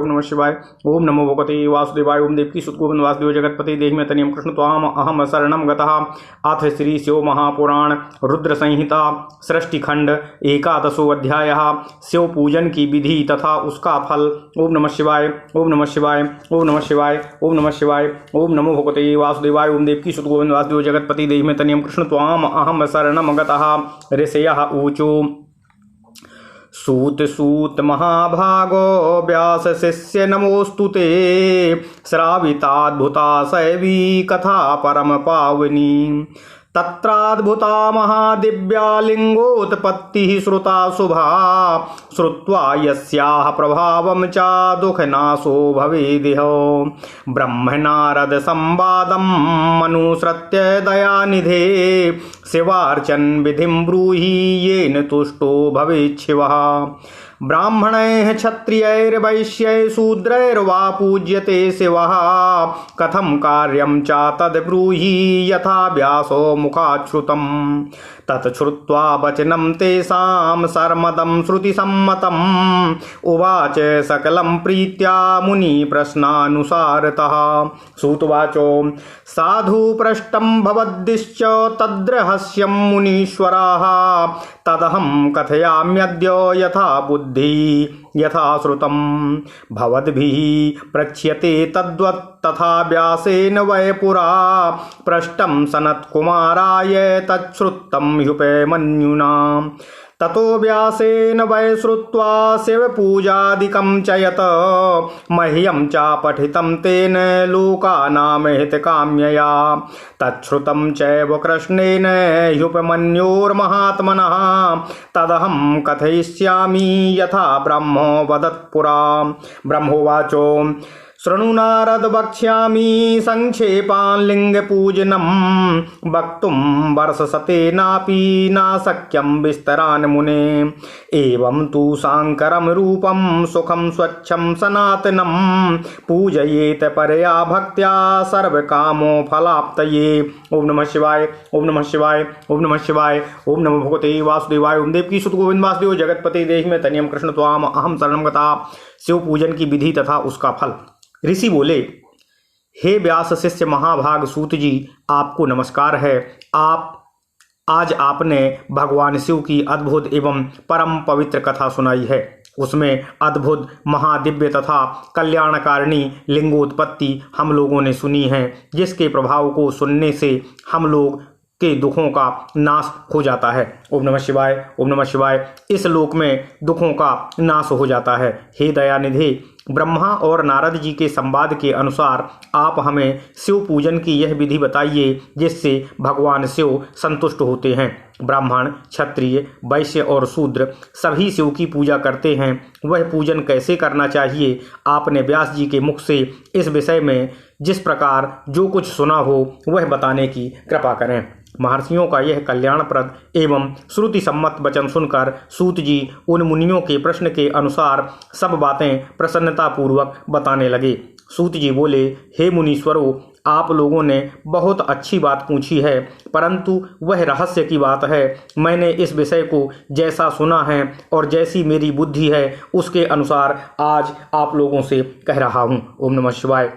ओम नमः शिवाय। ओम नमो भगवते वासुदेवाय। ओम देवकी सुत गोविंद वासुदेव जगतपते देहि तनियम कृष्ण त्वाम अहम शरणम गतः। अथ श्री शिव महापुराण रुद्र संहिता सृष्टि खंड एकादशो अध्यायः शिव पूजन की विधि तथा उसका फल। ओम नमः शिवाय। ओम नमः शिवाय। ओम नमः शिवाय। ओम नमः शिवाय। ओम नमो भगवते वासुदेवाय। ओम देवकी सुत गोविंद वासुदेव जगतपते देहि तनियम कृष्ण त्वाम अहम शरणम गतः। ऋषयः ऊचु सूत सूत महाभागो व्यास शिष्य नमोस्तु ते। श्राविताद्भुता शैवी कथा परम पावनी। तत्राद्भुता महादिव्या लिंगोत्पत्ति श्रुता शुभा। श्रुत्वा यस्याः प्रभावं च दुःखनाशो भवेदिह। ब्रह्मनारद संवादं मनुसृत्य दयानिधे। शिवार्चन विधिं ब्रूहि येन तुष्टो भवेत् शिवः। ब्राह्मणैः क्षत्रियैर्वैश्यैः शूद्रैर्वा पूज्यते शिवः। कथं कार्यं च तद्ब्रूहि यथा व्यासो मुखात् श्रुतम्। तच्छ्रुत्वा वचनं तेषां सर्मदं श्रुतिसम्मतम्। उवाच सकलं प्रीत्या मुनि प्रश्नानुसारतः। सूतवाचो साधु पृष्टं भवद्दिश्च तद्रहस्यं मुनीश्वराः। तदहं कथयाम्यद्य यथा बुद्धि यथा श्रुतं। भवद्भिः पृच्छ्यते तद्वत् तथा व्यासेन वै पुरा। पृष्टं सनत्कुमाराय तच्छ्रुतं ह्युपमन्युना। ततो व्यासेन वै श्रुत्वा शिवपूजादिकं च यत्। मह्यं च पठितं तेन लोकानां हितकाम्यया। तच्छ्रुतं चैव कृष्णेन ह्युपमन्योर्महात्मनः। तदहं कथयिष्यामि यथा ब्रह्मो वदत्पुरा। ब्रह्मोवाचो शृणु नारद वक्ष्यामि संक्षेपान् लिंगपूजनं। वक्तुं वर्षशतेनापि न शक्यं विस्तरान् मुने। एवं तु शाङ्करं रूपं सुखं स्वच्छं सनातनं। पूजयेत परया भक्त्या सर्वकामो फलाप्तये। ओम नमः शिवाय। ओम नमः शिवाय। ओम नमः शिवाय। ओम नमो भगवते वासुदेवाय। ओम देवकी सुत गोविंद वासुदेव जगतपते देहि में तनियम कृष्ण त्वाम अहम शरणं गता। शिव पूजन की विधि तथा उसका फल। ऋषि बोले, हे व्यास शिष्य महाभाग सूत जी, आपको नमस्कार है। आज आपने भगवान शिव की अद्भुत एवं परम पवित्र कथा सुनाई है। उसमें अद्भुत महादिव्य तथा कल्याणकारिणी लिंगोत्पत्ति हम लोगों ने सुनी है, जिसके प्रभाव को सुनने से हम लोग के दुखों का नाश हो जाता है। ओम नमः शिवाय। ओम नमः शिवाय। इस लोक में दुखों का नाश हो जाता है। हे दयानिधि, ब्रह्मा और नारद जी के संवाद के अनुसार आप हमें शिव पूजन की यह विधि बताइए, जिससे भगवान शिव संतुष्ट होते हैं। ब्राह्मण, क्षत्रिय, वैश्य और शूद्र सभी शिव की पूजा करते हैं। वह पूजन कैसे करना चाहिए, आपने व्यास जी के मुख से इस विषय में जिस प्रकार जो कुछ सुना हो वह बताने की कृपा करें। महर्षियों का यह कल्याणप्रद एवं श्रुति सम्मत वचन सुनकर सूत जी उन मुनियों के प्रश्न के अनुसार सब बातें प्रसन्नतापूर्वक बताने लगे। सूत जी बोले, हे मुनीश्वरों, आप लोगों ने बहुत अच्छी बात पूछी है, परंतु वह रहस्य की बात है। मैंने इस विषय को जैसा सुना है और जैसी मेरी बुद्धि है उसके अनुसार आज आप लोगों से कह रहा हूँ। ओम नमः शिवाय।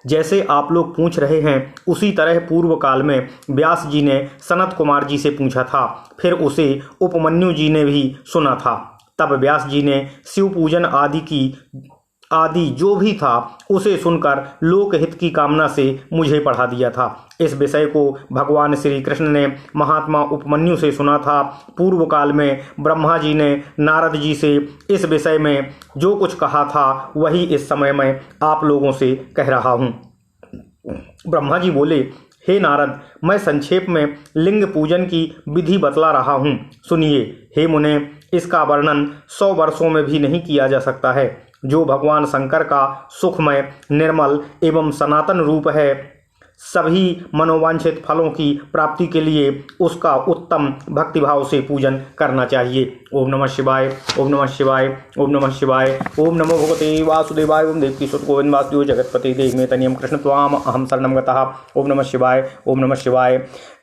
जैसे आप लोग पूछ रहे हैं उसी तरह पूर्व काल में व्यास जी ने सनत कुमार जी से पूछा था, फिर उसे उपमन्यु जी ने भी सुना था। तब व्यास जी ने शिव पूजन आदि जो भी था उसे सुनकर लोकहित की कामना से मुझे पढ़ा दिया था। इस विषय को भगवान श्री कृष्ण ने महात्मा उपमन्यु से सुना था। पूर्व काल में ब्रह्मा जी ने नारद जी से इस विषय में जो कुछ कहा था वही इस समय मैं आप लोगों से कह रहा हूँ। ब्रह्मा जी बोले, हे नारद, मैं संक्षेप में लिंग पूजन की विधि बतला रहा हूँ, सुनिए। हे मुने, इसका वर्णन 100 वर्षों में भी नहीं किया जा सकता है। जो भगवान शंकर का सुखमय, निर्मल एवं सनातन रूप है, सभी मनोवांछित फलों की प्राप्ति के लिए उसका उत्तम भक्तिभाव से पूजन करना चाहिए। ओम नमः शिवाय, ओम नमः शिवाय, ओम नमः शिवाय, ओम नमो भगवते वासुदेवाय, ओम देवकी सुत गोविंद वासुदेव जगतपति देव में तनियम कृष्ण त्वाम अहम शरणं गतः। ओम नमः शिवाय, ओम नमः शिवाय।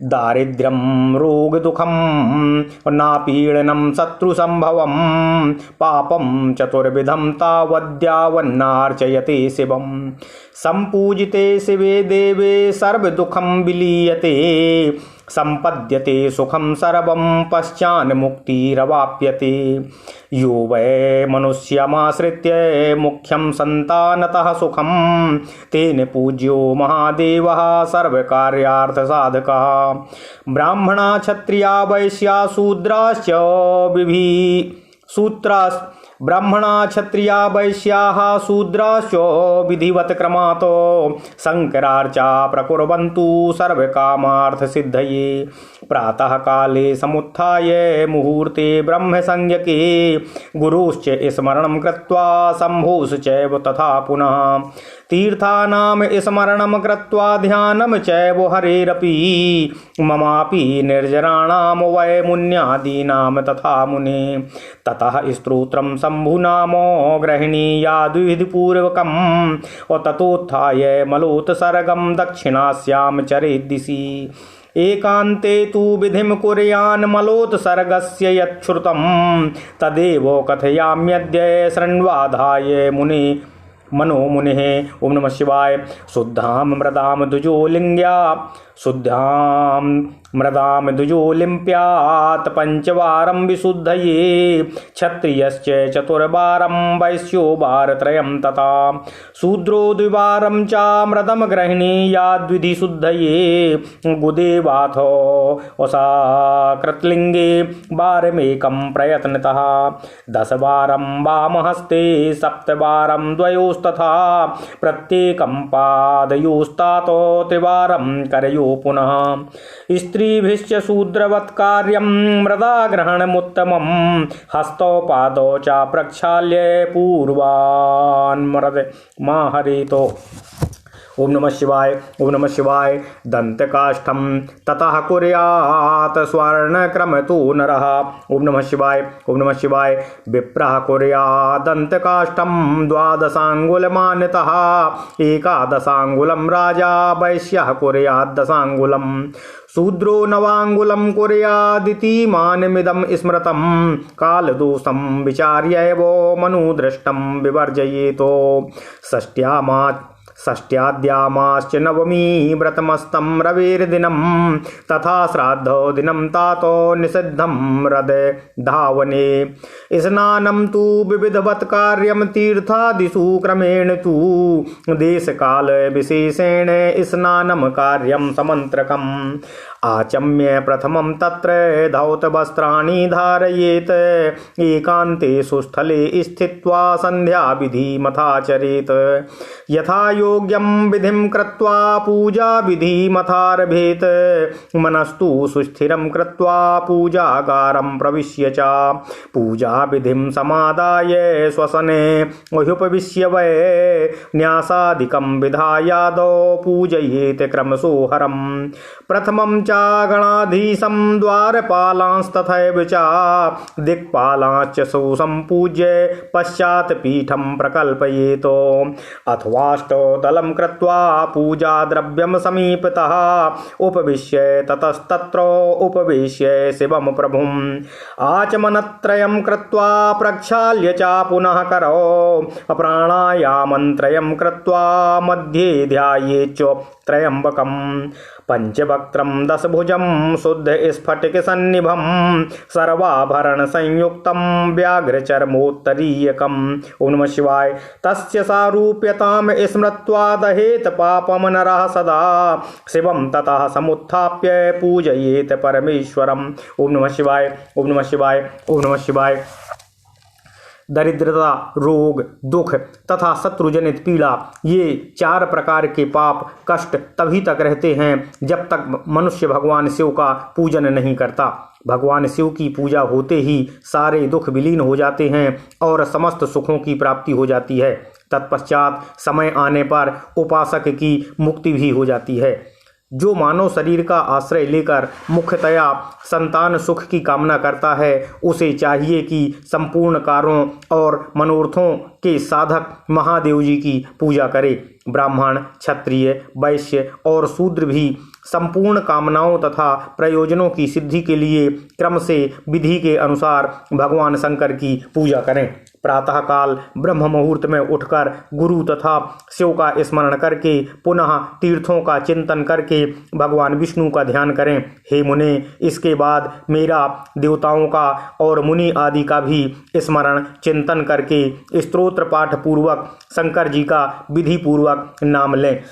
दारिद्र्यं रोग दुखम नापीडनम शत्रु संभवम पापम चतुर्विधम तावद्यावन्नार्चयते शिवम संपूजिते शिवे देवे सर्वदुःखं विलीयते संपद्यते सुखं सर्वं पश्चान् मुक्तिरवाप्यते यो वै मनुष्यमाश्रित्य मुख्यं संतानतः सुखं तेन पूज्यो महादेवः सर्वकार्यार्थसाधकः ब्राह्मणा क्षत्रिया वैश्या शूद्राश्च ब्राह्मणा क्षत्रिया वैश्याः शूद्राश्च विधिवत क्रमात् शंकरार्चा प्रकुर्वन्तु सर्वकामार्थसिद्धये प्रातः काले समुत्थाय मुहूर्ते ब्रह्म संज्ञके गुरुश्च स्मरणं कृत्वा शम्भोश्च चैव तथा पुनः तीर्थानां स्मरणं कृत्वा ध्यानं चैव हरेरपि ममापि निर्जराणां वै मुन्यादीनां तथा मुने ततः स्तोत्रं शम्भुनामो गृह्णीयाद्विधिपूर्वकं ततोत्थाय मलोत्सर्गं दक्षिणास्यां चरेद्दिशि एकान्ते तु विधिं कुर्यान् मलोत्सर्गस्य यच्छ्रुतं तदेव कथयाम्यद्य शृण्वाधाय मुने मनो मुनिः। ओम नमः शिवाय। शुद्धां मृदां द्विजोलिङ्ग्या शुद्धां मृदां द्विजोलिम्प्यात् पंचवारं विशुद्धये क्षत्रियश्च चतुर्वारं वैश्यो वारत्रयं तथा शूद्रो द्विवारं च मृदं गृह्णीयाद्विधिशुद्धये गुदेवाथो कृतलिङ्गे वारमेकं प्रयत्नतः 10 वारं वामहस्ते 7 वारं द्वयोस्तथा प्रत्येकं पादयोस्तातो 3 वारं करयो पुनः स्त्रीभिश्च शूद्रवत् कार्यं मृदाग्रहणमुत्तमं हस्तौ पादौ च प्रक्षाल्य पूर्वान् मृदमाहरेतो। ओम नमः शिवाय, ओम नमः शिवाय। दंतकाष्ठं ततः कुर्यात् स्वर्णक्रमतो नरः। ओम नमः शिवाय, ओम नमः शिवाय। विप्रः कुर्यात् दंतकाष्ठं 12 11 राजा वैश्यः कुर्यात् 10 शूद्रो 9 कुर्यादिति मानमिदं स्मृतं कालदोषं विचार्यैव मनुदृष्टं विवर्जयेतो षष्ट्याद्यामाश्च 9 व्रतमस्तं रवेर्दिनं तथा श्राद्धो दिनं तातो निषिद्धं हृदय धावने स्नानं तु विविधवत् कार्यं तीर्थादिषु क्रमेण तु देशकाल विशेषेण स्नानं कार्यं समन्त्रकम् आचम्य प्रथमं तत्र धौतवस्त्राणि धारयेत् एकान्ते सुस्थले स्थित्वा सन्ध्याविधिमथाचरेत् यथा योग्यं विधिं कृत्वा पूजा विधिमथारभेत् मनस्तु सुस्थिरं कृत्वा पूजागारं प्रविश्य च पूजा विधिं समादाय श्वसने ह्युपविश्य वै न्यासादिकं विधायादौ पूजयेत् क्रमशो हरम् प्रथमं च गणाधीशं द्वारपालांस्तथैव च दिक्पालांश्च सम्पूज्य पश्चात् पीठं प्रकल्पयेत् अथवाष्टदलं कृत्वा पूजा द्रव्यं समीपतः उपविश्य ततस्तत्र उपवेश्य शिवं प्रभुम् आचमनत्रयं कृत्वा प्रक्षाल्य च पुनः करो प्राणायामन्त्रयं कृत्वा मध्ये ध्यायेच्च त्र्यम्बकं पंचवक्त्रं 10 भुजं शुद्ध स्फटिक सन्निभं सर्वाभरण संयुक्तं व्याघ्रचर्मोत्तरीयकम्। ओम नमः शिवाय। तस्य सारूप्यतां स्मृत्वा दहेत पापं नरः सदा शिवं ततः समुत्थाप्य पूजयेत परमेश्वरम्। ओम नमः शिवाय, ओम नमः शिवाय, ओम नमः शिवाय। दरिद्रता, रोग, दुख तथा शत्रुजनित पीड़ा, ये 4 प्रकार के पाप कष्ट तभी तक रहते हैं जब तक मनुष्य भगवान शिव का पूजन नहीं करता। भगवान शिव की पूजा होते ही सारे दुख विलीन हो जाते हैं और समस्त सुखों की प्राप्ति हो जाती है। तत्पश्चात समय आने पर उपासक की मुक्ति भी हो जाती है। जो मानव शरीर का आश्रय लेकर मुख्यतया संतान सुख की कामना करता है, उसे चाहिए कि संपूर्ण कार्यों और मनोरथों के साधक महादेव जी की पूजा करे। ब्राह्मण, क्षत्रिय, वैश्य और शूद्र भी संपूर्ण कामनाओं तथा प्रयोजनों की सिद्धि के लिए क्रम से विधि के अनुसार भगवान शंकर की पूजा करें। प्रातःकाल ब्रह्म मुहूर्त में उठकर गुरु तथा शिव का स्मरण करके पुनः तीर्थों का चिंतन करके भगवान विष्णु का ध्यान करें। हे मुने, इसके बाद मेरा देवताओं का और मुनि आदि का भी स्मरण चिंतन करके स्तोत्र पाठ पूर्वक शंकर जी का विधि पूर्वक नाम लें।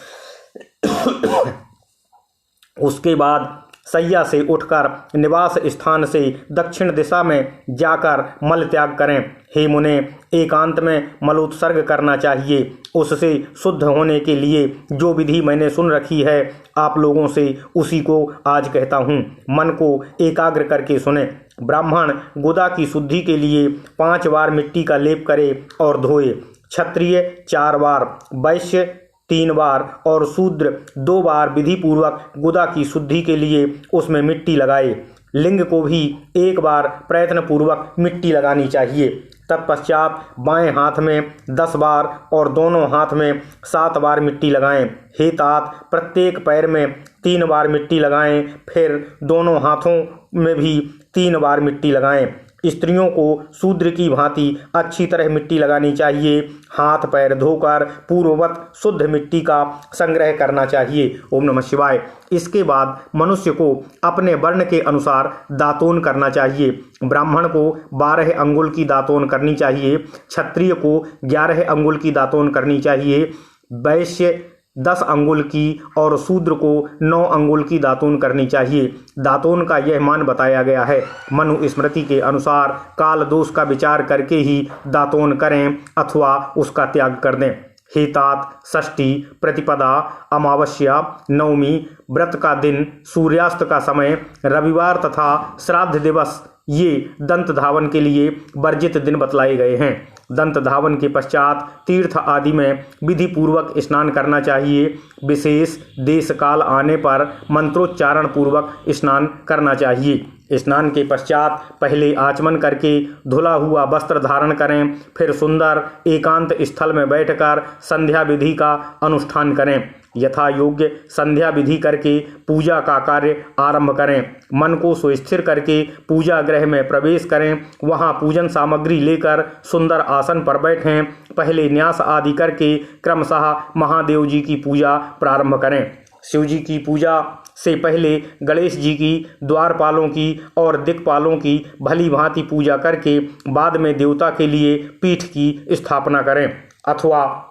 उसके बाद सैया से उठकर निवास स्थान से दक्षिण दिशा में जाकर मल त्याग करें। हे मुने, एकांत में मलोत्सर्ग करना चाहिए। उससे शुद्ध होने के लिए जो विधि मैंने सुन रखी है, आप लोगों से उसी को आज कहता हूँ। मन को एकाग्र करके सुने। ब्राह्मण गुदा की शुद्धि के लिए 5 बार मिट्टी का लेप करे और धोए। क्षत्रिय 4 बार, वैश्य 3 बार और शूद्र 2 बार विधि पूर्वक गुदा की शुद्धि के लिए उसमें मिट्टी लगाए। लिंग को भी 1 बार प्रयत्न पूर्वक मिट्टी लगानी चाहिए। तत्पश्चात बाएं हाथ में 10 बार और दोनों हाथ में 7 बार मिट्टी लगाएं। हे तात, प्रत्येक पैर में 3 बार मिट्टी लगाएं, फिर दोनों हाथों में भी 3 बार मिट्टी लगाएं। स्त्रियों को शूद्र की भांति अच्छी तरह मिट्टी लगानी चाहिए। हाथ पैर धोकर पूर्ववत शुद्ध मिट्टी का संग्रह करना चाहिए। ओम नमः शिवाय। इसके बाद मनुष्य को अपने वर्ण के अनुसार दातून करना चाहिए। ब्राह्मण को 12 अंगुल की दातून करनी चाहिए, क्षत्रिय को 11 अंगुल की दातून करनी चाहिए, वैश्य 10 अंगुल की और शूद्र को 9 अंगुल की दातून करनी चाहिए। दातून का यह मान बताया गया है। मनु स्मृति के अनुसार काल दोष का विचार करके ही दातून करें अथवा उसका त्याग कर दें। हे तात, षष्ठी, प्रतिपदा, अमावस्या, नवमी, व्रत का दिन, सूर्यास्त का समय, रविवार तथा श्राद्ध दिवस ये दंत धावन के लिए वर्जित दिन बतलाए गए हैं। दंत धावन के पश्चात तीर्थ आदि में विधि पूर्वक स्नान करना चाहिए। विशेष देश काल आने पर मंत्रोच्चारण पूर्वक स्नान करना चाहिए। स्नान के पश्चात पहले आचमन करके धुला हुआ वस्त्र धारण करें, फिर सुंदर एकांत स्थल में बैठकर संध्या विधि का अनुष्ठान करें। यथा योग्य संध्या विधि करके पूजा का कार्य आरंभ करें। मन को सुस्थिर करके पूजा गृह में प्रवेश करें। वहां पूजन सामग्री लेकर सुंदर आसन पर बैठें। पहले न्यास आदि करके क्रमशः महादेव जी की पूजा प्रारंभ करें। शिव जी की पूजा से पहले गणेश जी की, द्वारपालों की और दिक्पालों की भली भांति पूजा करके बाद में देवता के लिए पीठ की स्थापना करें अथवा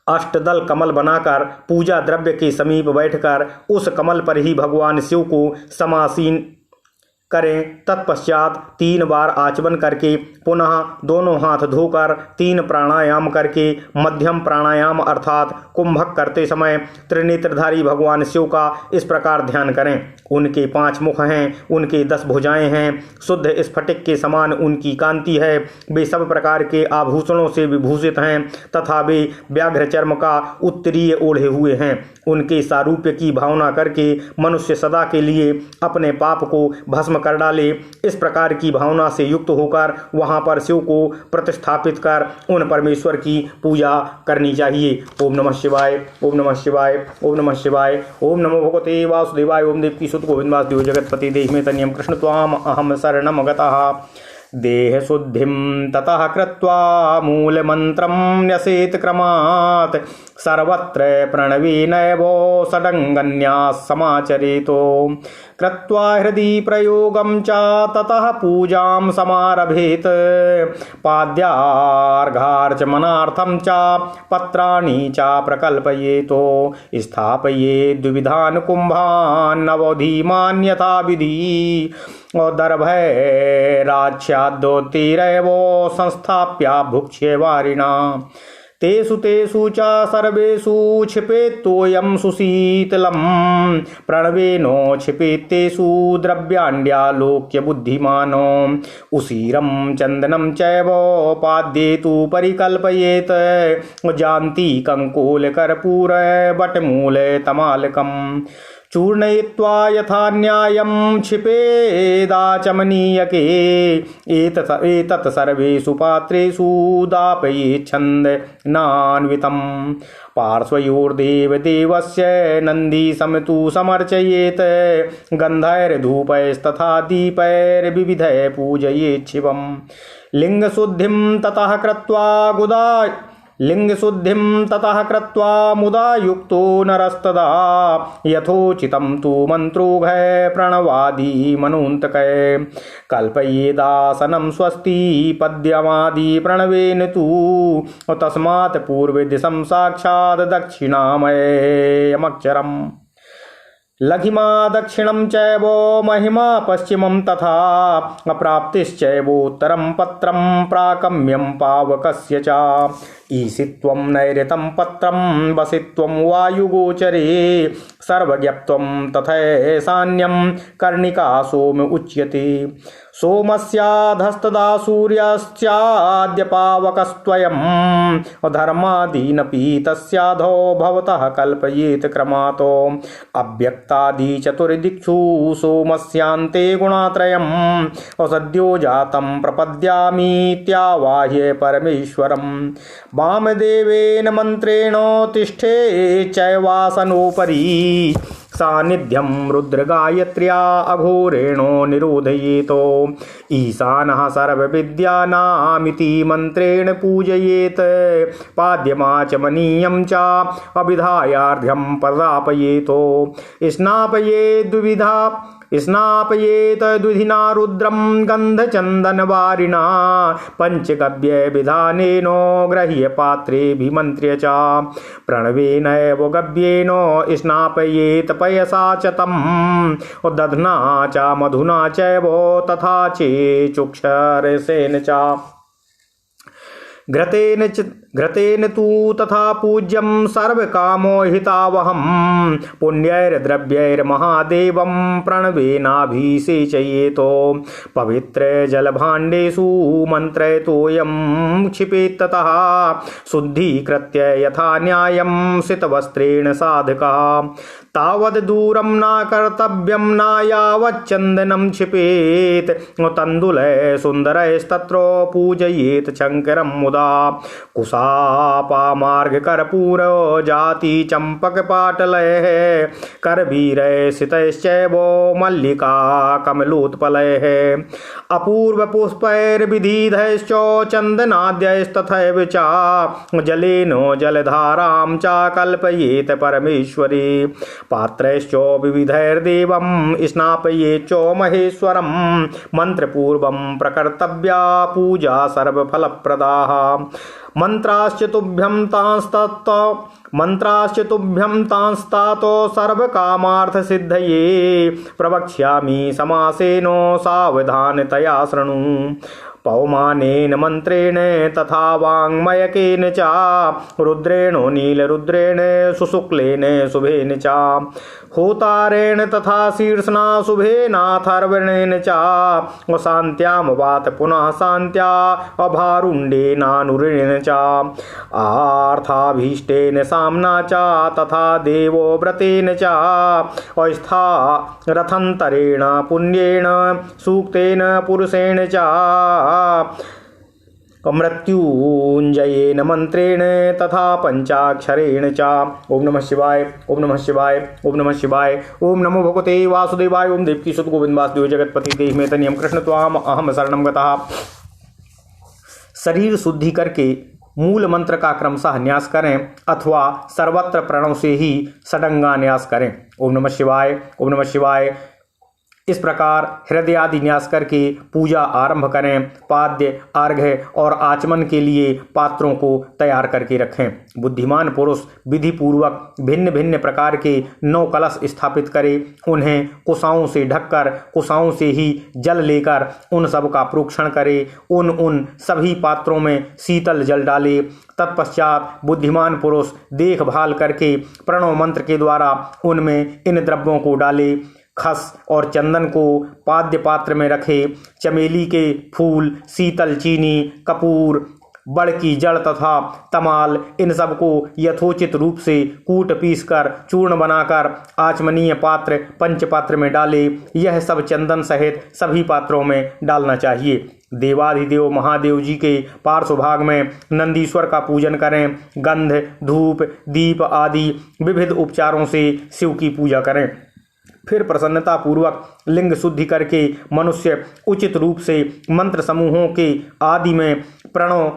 अष्टदल कमल बनाकर पूजा द्रव्य के समीप बैठकर उस कमल पर ही भगवान शिव को समासीन करें। तत्पश्चात 3 बार आचमन करके पुनः दोनों हाथ धोकर 3 प्राणायाम करके मध्यम प्राणायाम अर्थात कुंभक करते समय त्रिनेत्रधारी भगवान शिव का इस प्रकार ध्यान करें। उनके 5 मुख हैं, उनके 10 भुजाएं हैं, शुद्ध स्फटिक के समान उनकी कांति है। वे सब प्रकार के आभूषणों से विभूषित हैं तथा वे व्याघ्र चर्म का उत्तरीय ओढ़े हुए हैं। उनके सारूप्य की भावना करके मनुष्य सदा के लिए अपने पाप को भस्म कर डाले। इस प्रकार की भावना से युक्त होकर वहां पर शिव को प्रतिष्ठापित कर उन परमेश्वर की पूजा करनी चाहिए। ओम नमः शिवाय, ओम नमः शिवाय, ओम नमः शिवाय, ओम नमो भगवते वासुदेवाय, ओम देवकी सुत गोविंद वासुदेव जगतपति देहि मे तनियम कृष्ण त्वाम अहम शरणम गतः। देह शुद्धिं ततः कृत्वा मूलमन्त्रं न्यसेत् क्रमात् सर्वत्र प्रणवीनैवो षडङ्गन्यास समाचरेतो कृत्वा हृदि प्रयोगं च ततः पूजां समारभेत् पाद्यार्घार्चमनार्थं च पत्राणि च प्रकल्पयेतो स्थापयेत् द्विविधान् कुम्भान् नवोधीमान् यथा विधि दर्भैराच्छाद्योतिरैवो संस्थाप्य भुक्ष्ये वारिणा तेषु तेषु च सर्वेषु क्षिपेत्तोऽयं सुशीतलं प्रणवेनो क्षिपेत्तेषु द्रव्याण्ड्यालोक्य बुद्धिमानो उसीरं चन्दनं चैव पाद्येतु परिकल्पयेत् जान्ति कंकोलकर्पूर बटमूले तमालकम् चूर्णयित्वा यथा न्यायं क्षिपेदाचमनीयके एतत् सर्वेषु पात्रेषु दापयेच्छन्दनान्वितं पार्श्वयोर्देवदेवस्य नन्दीसमतु समर्चयेत् गन्धैर्धूपैस्तथा दीपैर्विविधैः पूजयेत् शिवं लिङ्गशुद्धिं ततः कृत्वा मुदा युक्तो नरस्तदा यथोचितं तु मन्त्रोघै प्रणवादि मनोन्तकै कल्पयेदासनं स्वस्ति पद्यमादि प्रणवेन तु तस्मात् पूर्वदिशं साक्षात् दक्षिणामयमक्षरम् लघिमा दक्षिणं चैव महिमा पश्चिमं तथा अप्राप्तिश्चैवोत्तरं पत्रं प्राकम्यं पावकस्य च ईशित्वं नैऋतं पत्रं वसित्वं वायुगोचरे सर्वज्ञत्वं तथैशान्यं कर्णिका सोम उच्यते सोमस्याधस्तदा सूर्यस्याद्यपावकस्त्वयं धर्मादीनपि तस्याधो भवतः कल्पयेत् क्रमातो अव्यक्तादि चतुर्दिक्षु सोमस्यान्ते गुणात्रयम् असद्यो जातं प्रपद्यामीत्यावाह्य परमेश्वरम् वामदेवेन मन्त्रेण तिष्ठे चैवासनोपरि सानिध्यं रुद्रगायत्र्या अघोरेणो निरोधयेतो ईशानः सर्वविद्यानामिति मन्त्रेण पूजयेत् पाद्यमाचमनीयं च अभिधायार्घ्यं प्रदापयेतो स्नापयेत द्विधिना रुद्रं गन्धचन्दनवारिणा पञ्चगव्य विधानेन गृह्य पात्रेऽभिमन्त्र्य च प्रणवेनैव गव्येन स्नापयेत पयसा च तं दध्ना च मधुना चैव तथा चेचुक्षरसेन च घृतेन तु तथा पूज्यं सर्वकामोहितावहं पुण्यैर्द्रव्यैर्महादेवं प्रणवेनाभिषेचयेतो पवित्रजलभाण्डेषु मन्त्रयतोऽयं क्षिपेत्ततः शुद्धीकृत्य यथा न्यायं सितवस्त्रेण साधकः तावद् दूरं न कर्तव्यं न यावच्चन्दनं क्षिपेत् तण्डुलैः सुन्दरैस्तत्र पूजयेत् शङ्करं मुदा कुशापामार्गकर्पूर जाति चम्पकपाटलैः करवीरैः सितैश्चैव मल्लिका कमलोत्पलैः अपूर्वपुष्पैर्विधिधैश्च चन्दनाद्यैस्तथैव च जलेन जलधारां च कल्पयेत् परमेश्वरी पात्रैश्च विविधैर्देवं स्नापयेच्च महेश्वरं मन्त्रपूर्वं प्रकर्तव्या पूजा सर्वफलप्रदाः मन्त्राश्च तुभ्यं तांस्तातो सर्वकामार्थसिद्धये प्रवक्ष्यामि समासेन सावधानतया शृणु पवमानेन मन्त्रेण तथा वाङ्मयकेन च रुद्रेण नीलरुद्रेण सुशुक्लेन शुभेन च होतारेण तथा शीर्षणा शुभेनाथर्वणेन च शान्त्यां वात पुनः शान्त्या अभारुण्डेनानुरेण च आर्थाभीष्टेन साम्ना च तथा देवो व्रतेन च अवस्था रथन्तरेण पुण्येन सूक्तेन पुरुषेण च मृत्युंजयेन मंत्रेण तथा पंचाक्षरेण च। ओम नमः शिवाय, ओम नमः शिवाय, ओम नमः शिवाय, ओम नमो भगवते वासुदेवाय, ओम देवकी सुत गोविंद वासुदेव जगतपति देहि में तनियम कृष्ण त्वाम अहम शरणम गतः। शरीर शुद्धि करके मूल मंत्र का क्रमशः न्यास करें अथवा सर्वत्र प्रणव से ही षडंगा न्यास करें। ओम नमः शिवाय, ओम नमः शिवाय, इस प्रकार हृदय आदि न्यास करके पूजा आरंभ करें। पाद्य, अर्घ्य और आचमन के लिए पात्रों को तैयार करके रखें। बुद्धिमान पुरुष विधि पूर्वक भिन्न भिन्न प्रकार के 9 कलश स्थापित करे। उन्हें कुशाओं से ढककर कुशाओं से ही जल लेकर उन सब का प्रोक्षण करे। उन सभी पात्रों में शीतल जल डाले। तत्पश्चात बुद्धिमान पुरुष देखभाल करके प्रणव मंत्र के द्वारा उनमें इन द्रव्यों को डाले। खस और चंदन को पाद्य पात्र में रखे। चमेली के फूल, शीतल चीनी, कपूर, बड़ की जड़ तथा तमाल, इन सब को यथोचित रूप से कूट पीस कर चूर्ण बनाकर आचमनीय पात्र पंचपात्र में डाले। यह सब चंदन सहित सभी पात्रों में डालना चाहिए। देवाधिदेव महादेव जी के पार्श्व भाग में नंदीश्वर का पूजन करें। गंध, धूप, दीप आदि विविध उपचारों से शिव की पूजा करें। फिर प्रसन्नता पूर्वक लिंग शुद्धि करके मनुष्य उचित रूप से मंत्र समूहों के आदि में प्रणव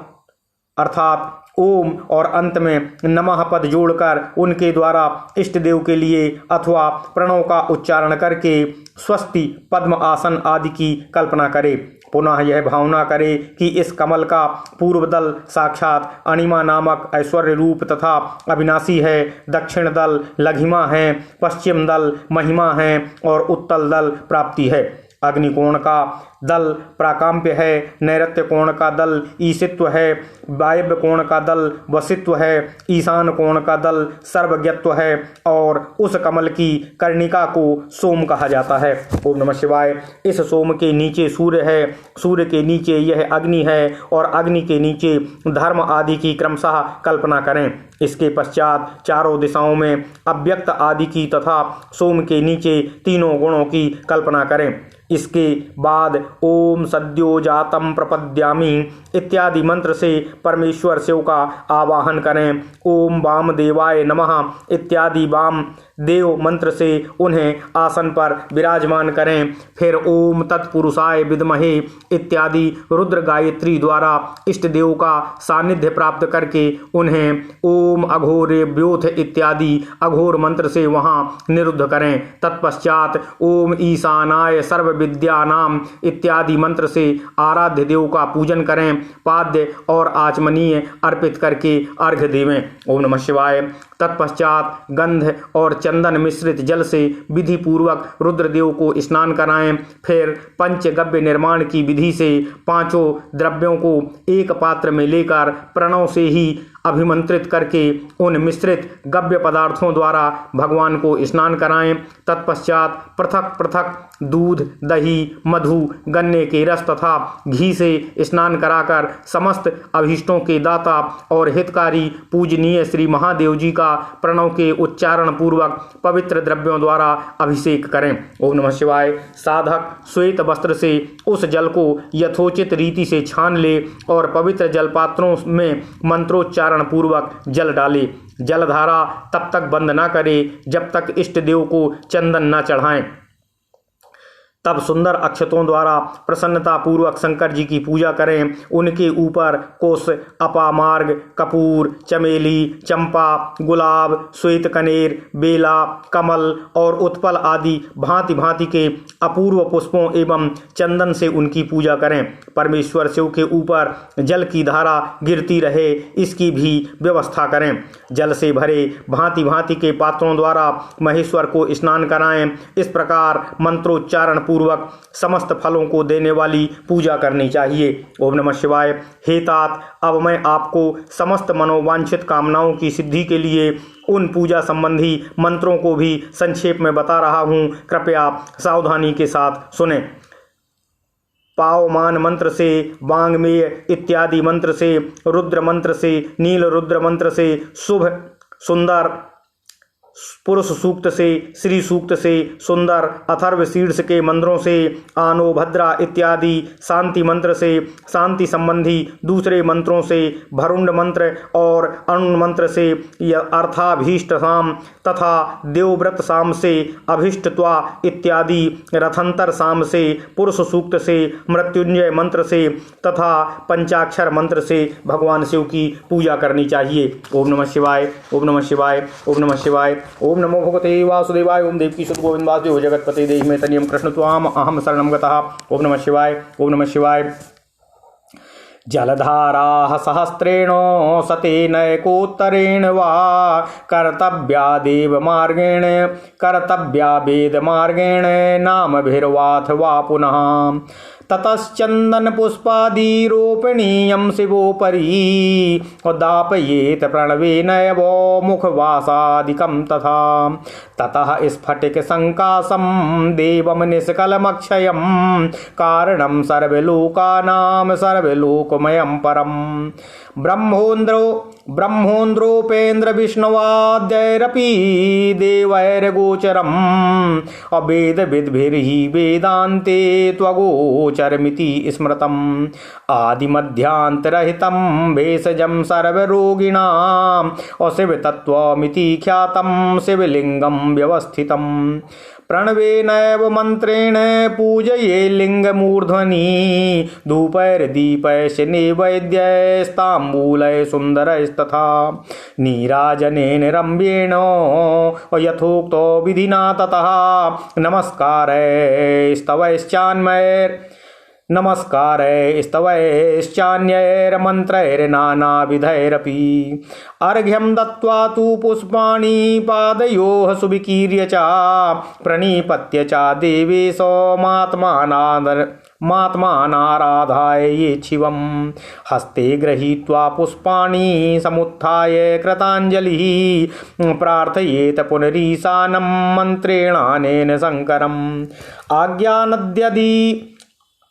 अर्थात ओम और अंत में नमः पद जोड़कर उनके द्वारा इष्ट देव के लिए अथवा प्रणव का उच्चारण करके स्वस्ति, पद्म आसन आदि की कल्पना करे। पुनः यह भावना करे कि इस कमल का पूर्व दल साक्षात अणिमा नामक ऐश्वर्य रूप तथा अविनाशी है, दक्षिण दल लघिमा है, पश्चिम दल महिमा है और उत्तल दल प्राप्ति है। अग्निकोण का दल प्राकांप्य है, नैऋत्य कोण का दल ईशित्व है, वायव्य कोण का दल वसित्व है, ईशान कोण का दल सर्वज्ञत्व है और उस कमल की कर्णिका को सोम कहा जाता है। ओम नमः शिवाय। इस सोम के नीचे सूर्य है, सूर्य के नीचे यह अग्नि है और अग्नि के नीचे धर्म आदि की क्रमशः कल्पना करें। इसके पश्चात चारों दिशाओं में अव्यक्त आदि की तथा सोम के नीचे तीनों गुणों की कल्पना करें। इसके बाद ओम सद्यो जातम प्रपद्यामि इत्यादि मंत्र से परमेश्वर शिव का आवाहन करें। ओम वामदेवाय नमः इत्यादि वाम देव मंत्र से उन्हें आसन पर विराजमान करें। फिर ओम तत्पुरुषाय विद्महे इत्यादि रुद्र गायत्री द्वारा इष्ट देव का सानिध्य प्राप्त करके उन्हें ओम अघोरेभ्योथ इत्यादि अघोर मंत्र से वहां निरुद्ध करें। तत्पश्चात ओम ईशानाय सर्व विद्यानाम इत्यादि मंत्र से आराध्य देव का पूजन करें। पाद्य और आचमनीय अर्पित करके अर्घ्य देवें। ओम नमः शिवाय। तत्पश्चात गंध और चंदन मिश्रित जल से विधि पूर्वक रुद्रदेव को स्नान कराएं। फिर पंचगव्य निर्माण की विधि से 5 द्रव्यों को एक पात्र में लेकर प्रणव से ही अभिमंत्रित करके उन मिश्रित गव्य पदार्थों द्वारा भगवान को स्नान कराएं। तत्पश्चात पृथक पृथक दूध, दही, मधु, गन्ने के रस तथा घी से स्नान कराकर समस्त अभीष्टों के दाता और हितकारी पूजनीय श्री महादेव जी का प्रणव के उच्चारण पूर्वक पवित्र द्रव्यों द्वारा अभिषेक करें। ओम नमः शिवाय। साधक श्वेत वस्त्र से उस जल को यथोचित रीति से छान ले और पवित्र जल पात्रों में मंत्रोच्चारण पूर्वक जल डाले। जलधारा तब तक बंद न करे जब तक इष्ट देव को चंदन न चढ़ाएं। तब सुंदर अक्षतों द्वारा प्रसन्नता पूर्वक शंकर जी की पूजा करें। उनके ऊपर कुश, अपामार्ग, कपूर, चमेली, चंपा, गुलाब, श्वेत कनेर, बेला, कमल और उत्पल आदि भांति भांति के अपूर्व पुष्पों एवं चंदन से उनकी पूजा करें। परमेश्वर शिव के ऊपर जल की धारा गिरती रहे इसकी भी व्यवस्था करें। जल से भरे भांति भांति के पात्रों द्वारा महेश्वर को स्नान कराएं। इस प्रकार मंत्रोच्चारण पूर्वक समस्त फलों को देने वाली पूजा करनी चाहिए। ओम नमः शिवाय। हे तात, अब मैं आपको समस्त मनोवांछित कामनाओं की सिद्धि के लिए उन पूजा संबंधी मंत्रों को भी संक्षेप में बता रहा हूँ, कृपया सावधानी के साथ सुने। पावमान मंत्र से, वांग्मेय इत्यादि मंत्र से, रुद्र मंत्र से, नील रुद्र मंत्र से, शुभ सुंदर पुरुष सूक्त से, श्री सूक्त से, सुंदर अथर्व शीर्ष के मंत्रों से, आनो भद्रा इत्यादि शांति मंत्र से, शांति संबंधी दूसरे मंत्रों से, भरुंड मंत्र और अरुण मंत्र से, अर्थाभीष्ट साम तथा देवव्रत साम से, अभिष्टत्वा इत्यादि रथंतर साम से, पुरुष सूक्त से, मृत्युंजय मंत्र से तथा पंचाक्षर मंत्र से भगवान शिव की पूजा करनी चाहिए। ओम नमः शिवाय। ओम नमः शिवाय। ओम नमः शिवाय। ओम नमो भगवते वासुदेवाय। ओम देवकी सुत गोविंद वासुदेव जगतपते देहि मे तनियम कृष्ण त्वाम अहम शरणं गतः। ओम नमः शिवाय। ओम नमः शिवाय। जलधाराः सहस्रेण सतेनैकोत्तरेण वा कर्तव्या देवमार्गेण कर्तव्या वेदमार्गेण नामभिर्वाथ वा पुनः ततश्चंदन पुष्पादिरोपणीयं शिवोपरि दापयेत प्रणवेनैव मुखवासादिकं तथा ततः स्फटिक संकाशं देवं निष्कलमक्षयं कारणं सर्वलोकानां सर्वलोकमयं परं ब्रह्मोन्द्रोपेन्द्र विष्णवाद्यैरपि देवैर्गोचरम् अवेद विद्भिर्हि वेदान्ते त्वगोचरमिति स्मृतम् आदिमध्यान्तरहितं भेषजं सर्वरोगिणाम् अशिवतत्त्वमिति ख्यातं शिवलिङ्गं व्यवस्थितम् प्रणवेनैव मन्त्रेण पूजये लिङ्गमूर्ध्वनि धूपैर्दीपैश्च नैवेद्यैस्ताम्बूलै सुन्दरैस्तथा नीराजनेन रम्येण यथोक्तो विधिना ततः नमस्कारैस्तवैश्चान्यैर्मन्त्रैर्नानाविधैरपि अर्घ्यं दत्त्वा तु पुष्पाणि पादयोः सुविकीर्य च प्रणिपत्य च देवेशो मात्मानाराधाय ये शिवं हस्ते गृहीत्वा पुष्पाणि समुत्थाय कृताञ्जलिः प्रार्थयेत पुनरीशानं मन्त्रेणानेन शङ्करम्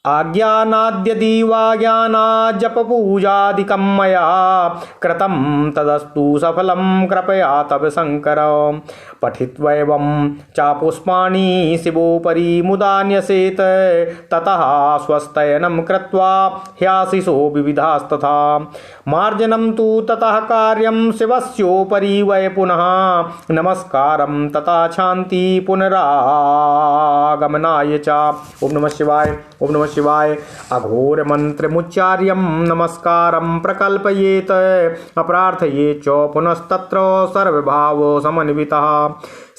आज्ञानाद्यदि वा ज्ञानाज्जपपूजादिकं मया कृतं तदस्तु सफलं कृपया तव शङ्कर पठित्वैवं च पुष्पाणि शिवोपरि मुदा न्यसेत् ततः स्वस्तयनं कृत्वा ह्याशिषो विविधास्तथा मार्जनं तु ततः कार्यं शिवस्योपरि वै पुनः नमस्कारं तथा शान्ति पुनरागमनाय च। ओम नमः शिवाय। ओम नमः शिवाय। अघोर मंत्रमुच्चार्यं नमस्कारं प्रकल्पयेत अप्रार्थयेत च पुनस्तत्र सर्वभाव समन्वितः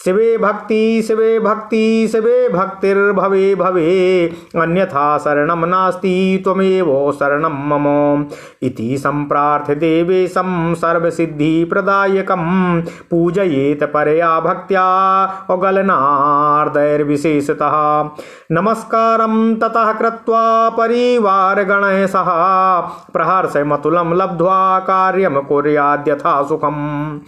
शिवे भक्ति शिवे भक्ति शिवे भक्तिर्भवे भवे अन्यथा शरणं नास्ति त्वमेव शरणं मम इति सम्प्रार्थ्य देवेशं सर्वसिद्धिप्रदायकं पूजयेत परया भक्त्या अगलनार्दैर्विशेषतः नमस्कारं ततः कृत्वा परिवारगणैः सह प्रहर्षमतुलं लब्ध्वा कार्यं कुर्याद्यथा सुखम्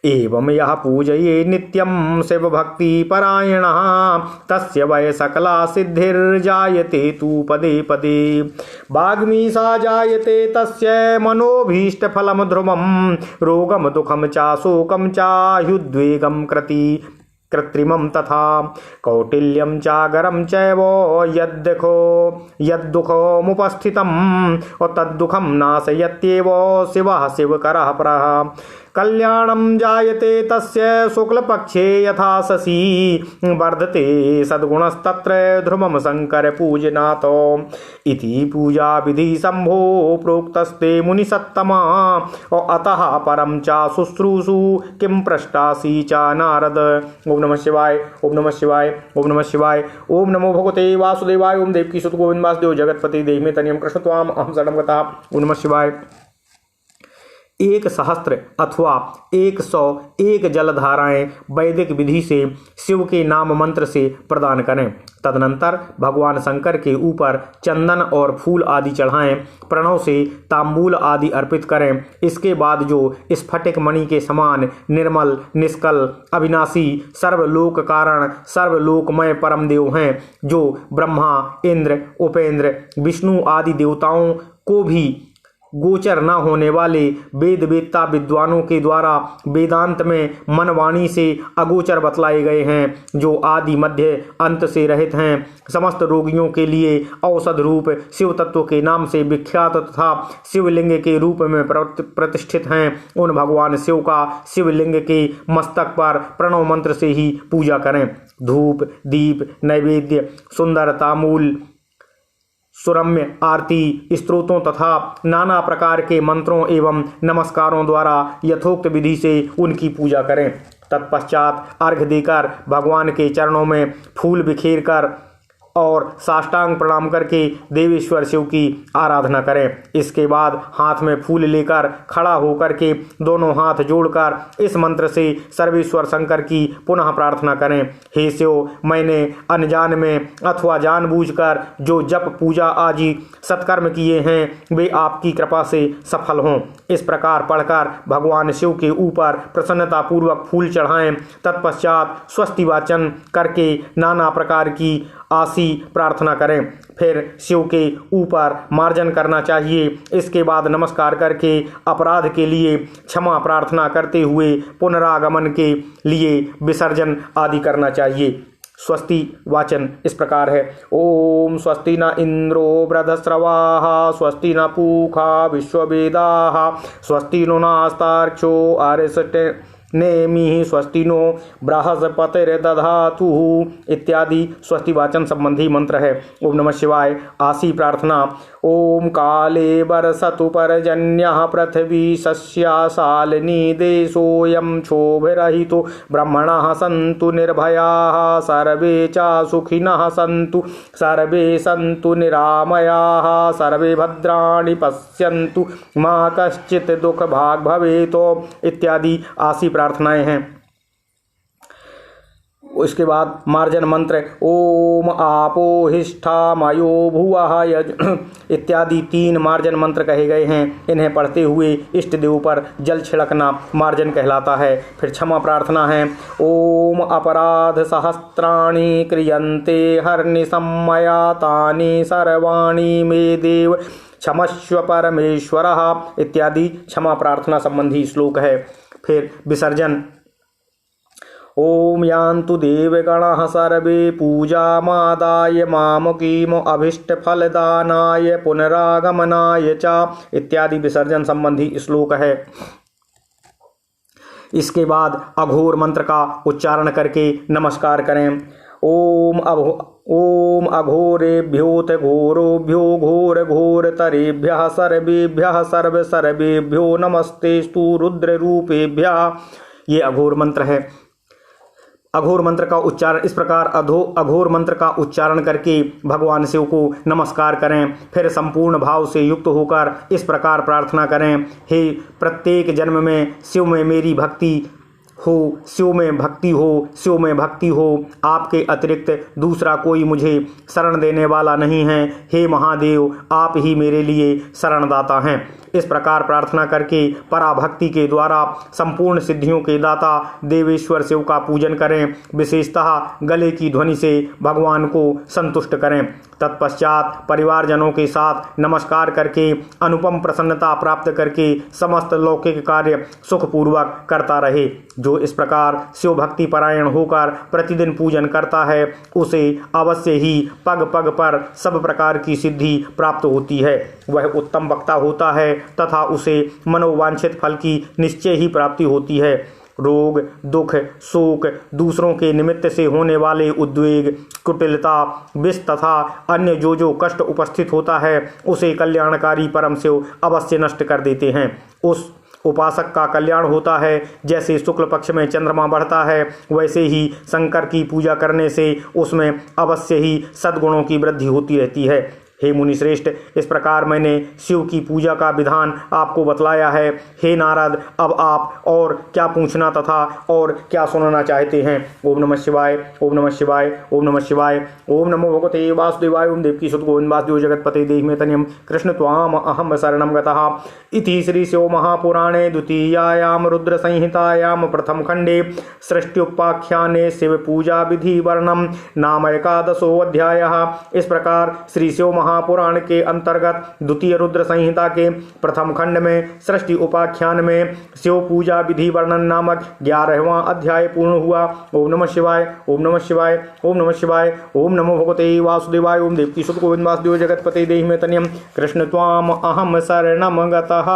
एवं यः पूजये नित्यं शिवभक्तिपरायणः तस्य वै सकला सिद्धिर्जायते तु पदे पदे वाग्मीशा जायते तस्य मनोभीष्टफलं ध्रुवं रोगं दुःखं च शोकं च ह्युद्वेगं कृत्रिमं तथा कौटिल्यं चागरं चैव यद्दुःखमुपस्थितं तद्दुःखं नाशयत्येव शिवः शिवकरः परः कल्याणं जायते तस्य शुक्लपक्षे यथा शशि वर्धते सद्गुणस्तत्र ध्रुवं शङ्करपूजनात् इति पूजाविधि शम्भो प्रोक्तस्ते मुनिसत्तमा अतः परं च शुश्रूषु किं पृष्टासि च नारद। ओम नमः शिवाय। ओम नमः शिवाय। ओम नमः शिवाय। ओम नमो भगवते वासुदेवाय। ओम देवकी सुत गोविंद वासुदेव जगतपति देहि मे तनियं कृष्ण त्वाम अहम शरणं गतः। ओम नमः शिवाय। 1,000 अथवा 101 जलधाराएं वैदिक विधि से शिव के नाम मंत्र से प्रदान करें। तदनंतर भगवान शंकर के ऊपर चंदन और फूल आदि चढ़ाएं, प्रणव से तांबूल आदि अर्पित करें। इसके बाद जो स्फटिक मणि के समान निर्मल निष्कल अविनाशी सर्वलोक कारण सर्वलोकमय परम देव हैं, जो ब्रह्मा इंद्र उपेंद्र विष्णु आदि देवताओं को भी गोचर न होने वाले वेद वेत्ता विद्वानों के द्वारा वेदांत में मनवाणी से अगोचर बतलाए गए हैं, जो आदि मध्य अंत से रहित हैं, समस्त रोगियों के लिए औषध रूप शिव तत्व के नाम से विख्यात तथा शिवलिंग के रूप में प्रतिष्ठित हैं। उन भगवान शिव का शिवलिंग के मस्तक पर प्रणव मंत्र से ही पूजा करें। धूप दीप नैवेद्य सुंदर तामूल सुरम्य आरती स्तोत्रों तथा नाना प्रकार के मंत्रों एवं नमस्कारों द्वारा यथोक्त विधि से उनकी पूजा करें। तत्पश्चात अर्घ्य देकर भगवान के चरणों में फूल बिखेर कर और साष्टांग प्रणाम करके देवेश्वर शिव की आराधना करें। इसके बाद हाथ में फूल लेकर खड़ा होकर के दोनों हाथ जोड़कर इस मंत्र से सर्वेश्वर शंकर की पुनः प्रार्थना करें। हे शिव, मैंने अनजान में अथवा जानबूझकर जो जप पूजा आदि सत्कर्म किए हैं वे आपकी कृपा से सफल हों। इस प्रकार पढ़कर भगवान शिव के ऊपर प्रसन्नतापूर्वक फूल चढ़ाएं। तत्पश्चात स्वस्ति वाचन करके नाना प्रकार की आसी प्रार्थना करें। फिर शिव के ऊपर मार्जन करना चाहिए। इसके बाद नमस्कार करके अपराध के लिए क्षमा प्रार्थना करते हुए पुनरागमन के लिए विसर्जन आदि करना चाहिए। स्वस्ति वाचन इस प्रकार है। ओम स्वस्ति न इंद्रो वृधस्रवाः स्वस्ति न पूषा विश्ववेदाः स्वस्ति नो नास्तार्क्ष्यो अरिष्टे नेमि स्वस्ति नो बृहस्पतिर्दधातु इत्यादि स्वस्ति वाचन संबंधी मंत्र है। ओम नमः शिवाय। आसी प्रार्थना। ओम काले वर्षतु पर्जन्यः पृथ्वी सस्याशालिनी देशोऽयं क्षोभरहितो ब्रह्मणः सन्तु निर्भयाः सर्वे च सुखिनः सन्तु सर्वे सन्तु निरामयाः सर्वे भद्राणि पश्यन्तु मा कश्चित् दुःखभाग् भवेत् इत्यादि आसी प्रार्थनाएं हैं। उसके बाद मार्जन मंत्र ओम आपो हिष्ठा मयो भुवः इत्यादि 3 मार्जन मंत्र कहे गए हैं। इन्हें पढ़ते हुए इष्ट देव पर जल छिड़कना मार्जन कहलाता है। फिर क्षमा प्रार्थना है। ओम अपराध सहस्त्राणि क्रियन्ते हर्निशम्मया तानि सर्वाणि मे देव क्षमस्व परमेश्वरः इत्यादि क्षमा प्रार्थना संबंधी श्लोक है। फिर विसर्जन। ओम यान्तु देवगणाः सर्वे पूजामादाय मामकीमो अभीष्टफलदानाय पुनरागमनाय च इत्यादि विसर्जन संबंधी श्लोक है। इसके बाद अघोर मंत्र का उच्चारण करके नमस्कार करें। ओम अघोरेभ्योऽथ घोरोभ्यो घोर घोरतरेभ्यः सर्वेभ्यः सर्वेभ्यो नमस्तेस्तु रुद्ररूपेभ्यः। ये अघोर मंत्र है। अघोर मंत्र का उच्चारण इस प्रकार अघोर मंत्र का उच्चारण करके भगवान शिव को नमस्कार करें। फिर संपूर्ण भाव से युक्त होकर इस प्रकार प्रार्थना करें। हे प्रत्येक जन्म में शिव में मेरी भक्ति हो, शिव में भक्ति हो, शिव में भक्ति हो। आपके अतिरिक्त दूसरा कोई मुझे शरण देने वाला नहीं है। हे महादेव, आप ही मेरे लिए शरणदाता हैं। इस प्रकार प्रार्थना करके पराभक्ति के द्वारा संपूर्ण सिद्धियों के दाता देवेश्वर शिव का पूजन करें। विशेषतः गले की ध्वनि से भगवान को संतुष्ट करें। तत्पश्चात परिवारजनों के साथ नमस्कार करके अनुपम प्रसन्नता प्राप्त करके समस्त लौकिक कार्य सुखपूर्वक करता रहे। जो इस प्रकार शिव भक्ति परायण होकर प्रतिदिन पूजन करता है उसे अवश्य ही पग पग पर सब प्रकार की सिद्धि प्राप्त होती है। वह उत्तम वक्ता होता है तथा उसे मनोवांछित फल की निश्चय ही प्राप्ति होती है। रोग, दुख, शोक, दूसरों के निमित्त से होने वाले उद्वेग, कुटिलता, विष तथा अन्य जो कष्ट उपस्थित होता है उसे कल्याणकारी परम शिव अवश्य नष्ट कर देते हैं। उस उपासक का कल्याण होता है। जैसे शुक्ल पक्ष में चंद्रमा बढ़ता है वैसे ही शंकर की पूजा करने से उसमें अवश्य ही सद्गुणों की वृद्धि होती रहती है। हे मुनिश्रेष्ठ, इस प्रकार मैंने शिव की पूजा का विधान आपको बतलाया है। हे नारद, अब आप और क्या पूछना तथा और क्या सुनना चाहते हैं? ओम नमः शिवाय, ओम नमः शिवाय, ओम नमः शिवाय। ओम नमो भगवते वासुदेवाय। ओम देवकी सुत गोविंद वासुदेव जगतपते देहि मे तनयम् कृष्ण त्वाम अहम शरणं गतः। इति श्री शिव महापुराणे द्वितीयायां रुद्र संहितायां प्रथम खंडे सृष्ट्युपाख्याने शिव पूजा विधि वर्णम नाम एकादशो अध्यायः। इस प्रकार श्री शिव महापुराण के अंतर्गत द्वितीय रुद्र संहिता के प्रथम खंड में सृष्टि उपाख्यान में शिव पूजा विधि वर्णन नामक 11वां अध्याय पूर्ण हुआ। ओम नमः शिवाय, ओम नमः शिवाय, ओम नमः शिवाय। ओम नमो भगवते वासुदेवाय। ओम देवकी सुत गोविंद वासुदेव जगतपते देहि मे तनयम् कृष्ण त्वाम अहम शरणं गतः।